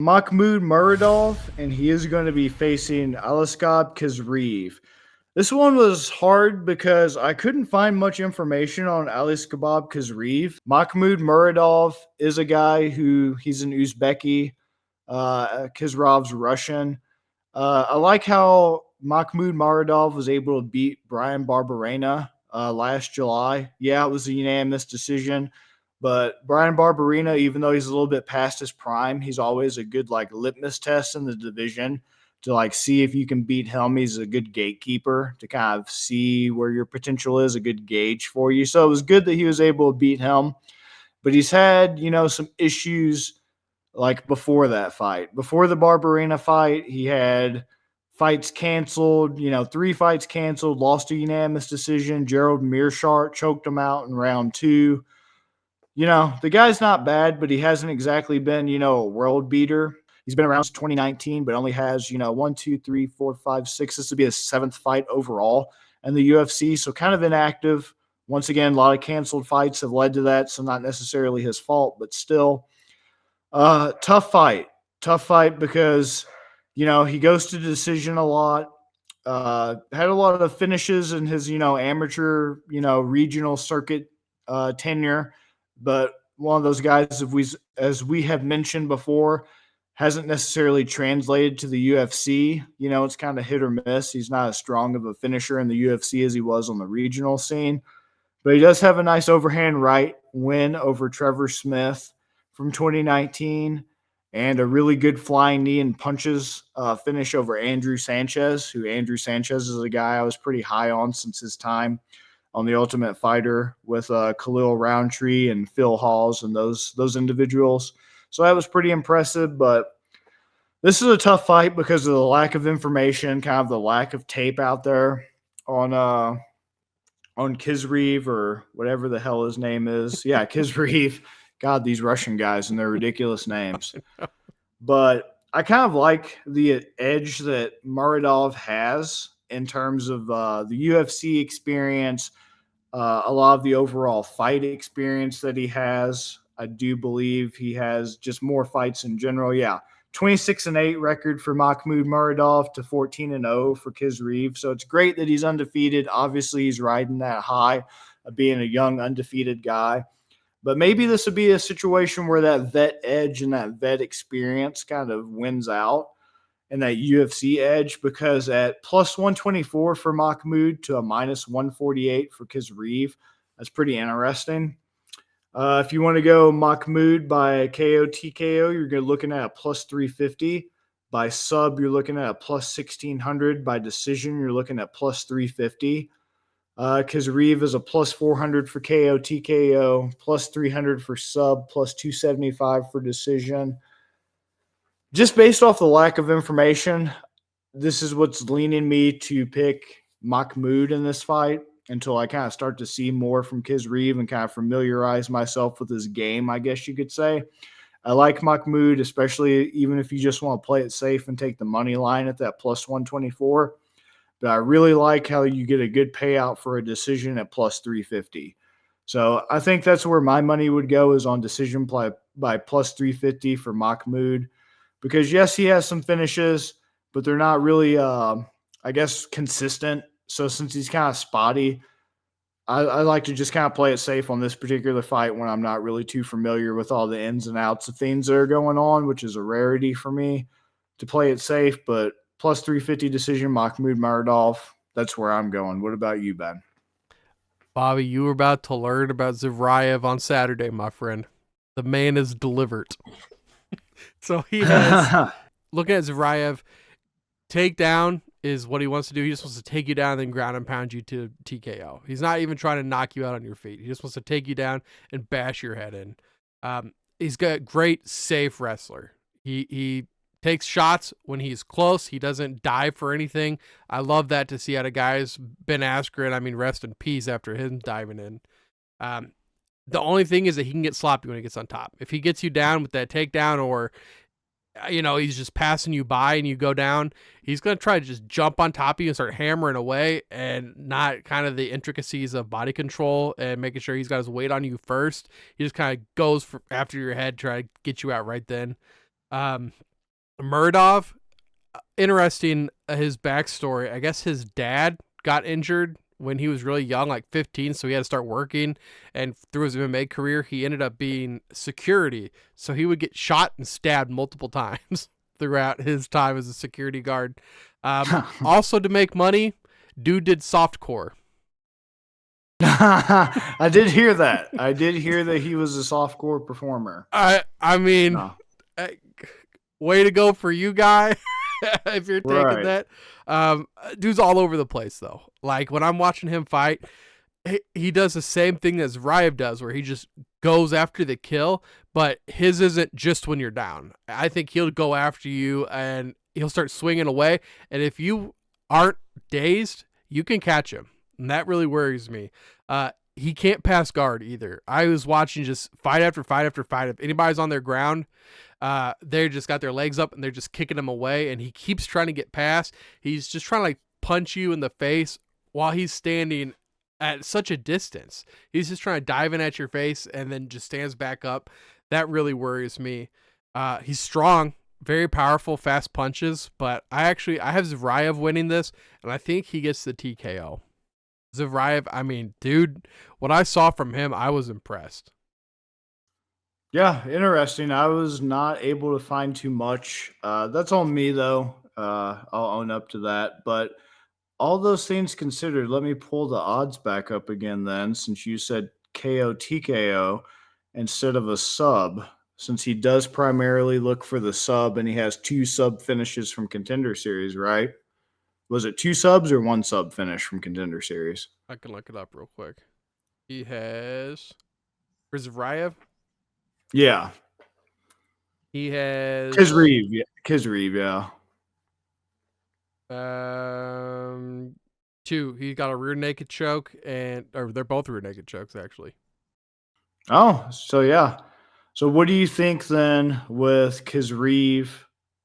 Makhmud Muradov, and he is going to be facing Aliaskhab Khizriev. This one was hard because I couldn't find much information on Aliaskhab Khizriev. Makhmud Muradov is a guy who he's an Uzbeki. Khizrov's Russian. I like how Makhmud Muradov was able to beat Brian Barberena last July. Yeah, it was a unanimous decision. But Brian Barberena, even though he's a little bit past his prime, he's always a good like litmus test in the division to like see if you can beat him. He's a good gatekeeper to kind of see where your potential is, a good gauge for you. So it was good that he was able to beat him. But he's had, some issues like before that fight. Before the Barberena fight, he had fights canceled, 3 fights canceled, lost a unanimous decision. Gerald Mearshart choked him out in round 2. The guy's not bad, but he hasn't exactly been, a world beater. He's been around since 2019, but only has, 1, 2, 3, 4, 5, 6. This would be his 7th fight overall in the UFC. So kind of inactive. Once again, a lot of canceled fights have led to that. So not necessarily his fault, but still. Tough fight. Tough fight because, he goes to decision a lot. Had a lot of finishes in his, amateur, regional circuit tenure. But one of those guys, as we have mentioned before, hasn't necessarily translated to the UFC. It's kind of hit or miss. He's not as strong of a finisher in the UFC as he was on the regional scene. But he does have a nice overhand right win over Trevor Smith from 2019 and a really good flying knee and punches finish over Andrew Sanchez, who Andrew Sanchez is a guy I was pretty high on since his time on The Ultimate Fighter with Khalil Roundtree and Phil Halls and those individuals. So that was pretty impressive, but this is a tough fight because of the lack of information, kind of the lack of tape out there on Khizriev or whatever the hell his name is. Yeah, Khizriev. God, these Russian guys and their ridiculous names. But I kind of like the edge that Muradov has in terms of the UFC experience, a lot of the overall fight experience that he has. I do believe he has just more fights in general. Yeah, 26-8 record for Makhmud Muradov to 14-0 for Khizriev. So it's great that he's undefeated. Obviously, he's riding that high of being a young undefeated guy. But maybe this would be a situation where that vet edge and that vet experience kind of wins out and that UFC edge, because at plus 124 for Makhmud to a minus 148 for Khizriev, that's pretty interesting. If you want to go Makhmud by KO TKO, you're looking at a plus 350. By sub, you're looking at a plus 1600. By decision, you're looking at plus 350. Khizriev is a plus 400 for KO TKO, plus 300 for sub, plus 275 for decision. Just based off the lack of information, this is what's leaning me to pick Makhmud in this fight until I kind of start to see more from Khizriev and kind of familiarize myself with his game, I guess you could say. I like Makhmud, especially even if you just want to play it safe and take the money line at that plus 124. But I really like how you get a good payout for a decision at plus 350. So I think that's where my money would go, is on decision by plus 350 for Makhmud. Because, yes, he has some finishes, but they're not really, consistent. So since he's kind of spotty, I like to just kind of play it safe on this particular fight when I'm not really too familiar with all the ins and outs of things that are going on, which is a rarity for me to play it safe. But plus 350 decision, Makhmud Muradov, that's where I'm going. What about you, Ben? Bobby, you were about to learn about Khizriev on Saturday, my friend. The man is delivered. So he has, looking at Khizriev, takedown is what he wants to do. He just wants to take you down and then ground and pound you to TKO. He's not even trying to knock you out on your feet. He just wants to take you down and bash your head in. He's got great, safe wrestler. He takes shots when he's close. He doesn't dive for anything. I love that to see out of guys. Ben Askren, I mean, rest in peace after him diving in. The only thing is that he can get sloppy when he gets on top. If he gets you down with that takedown, or he's just passing you by and you go down, he's going to try to just jump on top of you and start hammering away, and not kind of the intricacies of body control and making sure he's got his weight on you first. He just kind of goes after your head, try to get you out right then. Muradov, interesting, his backstory. I guess his dad got injured when he was really young, like 15, so he had to start working. And through his MMA career, he ended up being security. So he would get shot and stabbed multiple times throughout his time as a security guard. Also, to make money, dude did softcore. I did hear that. I did hear that he was a softcore performer. I mean, way to go for you, guy. If you're taking that. Dude's all over the place, though. Like, when I'm watching him fight, he does the same thing as Ryev does, where he just goes after the kill, but his isn't just when you're down. I think he'll go after you, and he'll start swinging away, and if you aren't dazed, you can catch him, and that really worries me. He can't pass guard either. I was watching just fight after fight after fight. If anybody's on their ground, they just got their legs up and they're just kicking him away, and he keeps trying to get past. He's just trying to like punch you in the face while he's standing at such a distance. He's just trying to dive in at your face and then just stands back up. That really worries me. He's strong, very powerful, fast punches, but I have Zvriev winning this, and I think he gets the TKO. Zvriev, I mean, dude, what I saw from him, I was impressed. Yeah, interesting. I was not able to find too much. That's on me, though. I'll own up to that. But all those things considered, let me pull the odds back up again then, since you said KO TKO instead of a sub, since he does primarily look for the sub, and he has 2 sub finishes from Contender Series, right? Was it 2 subs or 1 sub finish from Contender Series? I can look it up real quick. He has... For Zvriev? Yeah. He has... Khizriev, yeah. 2. He got a rear naked choke, or they're both rear naked chokes, actually. Oh, so yeah. So what do you think then with Khizriev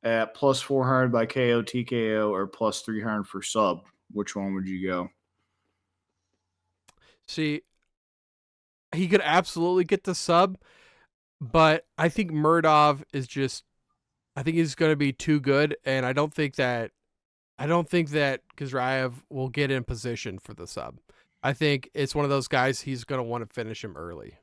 at plus 400 by KO TKO or plus 300 for sub? Which one would you go? See, he could absolutely get the sub, but I think Muradov is just, I think he's going to be too good, and I don't think that Khizriev will get in position for the sub. I think it's one of those guys, he's going to want to finish him early.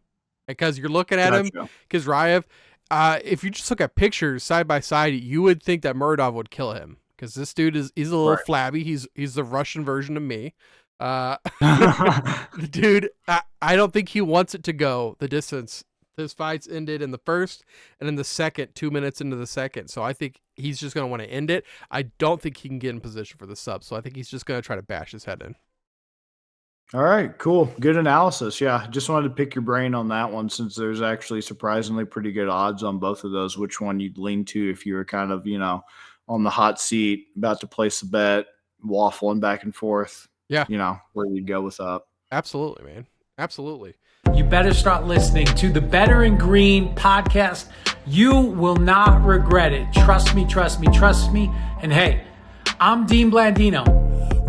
Because you're looking at him, Khizriev, if you just look at pictures side by side, you would think that Muradov would kill him. Because this dude he's a little flabby. He's the Russian version of me. Dude, I don't think he wants it to go the distance. His fights ended in the first and in the second, 2 minutes into the second. So I think he's just going to want to end it. I don't think he can get in position for the sub. So I think he's just going to try to bash his head in. All right, cool. Good analysis. Yeah, just wanted to pick your brain on that one, since there's actually surprisingly pretty good odds on both of those, which one you'd lean to if you were kind of, on the hot seat, about to place a bet, waffling back and forth. Yeah. Where you'd go with that. Absolutely, man. Absolutely. You better start listening to the Better in Green podcast. You will not regret it. Trust me, trust me, trust me. And hey, I'm Dean Blandino.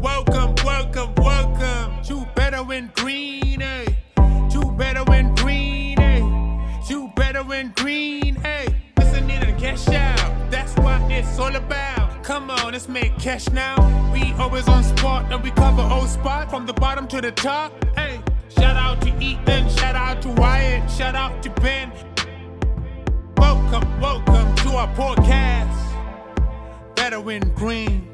Welcome, welcome, welcome to Better in Green, eh? To Better in Green, eh? To Better in Green, eh? Listen in and cash out. That's what it's all about. Come on, let's make cash now. We always on spot and we cover all spot from the bottom to the top, eh? Shout out to Ethan, shout out to Wyatt, shout out to Ben. Welcome, welcome to our podcast. Better in Green.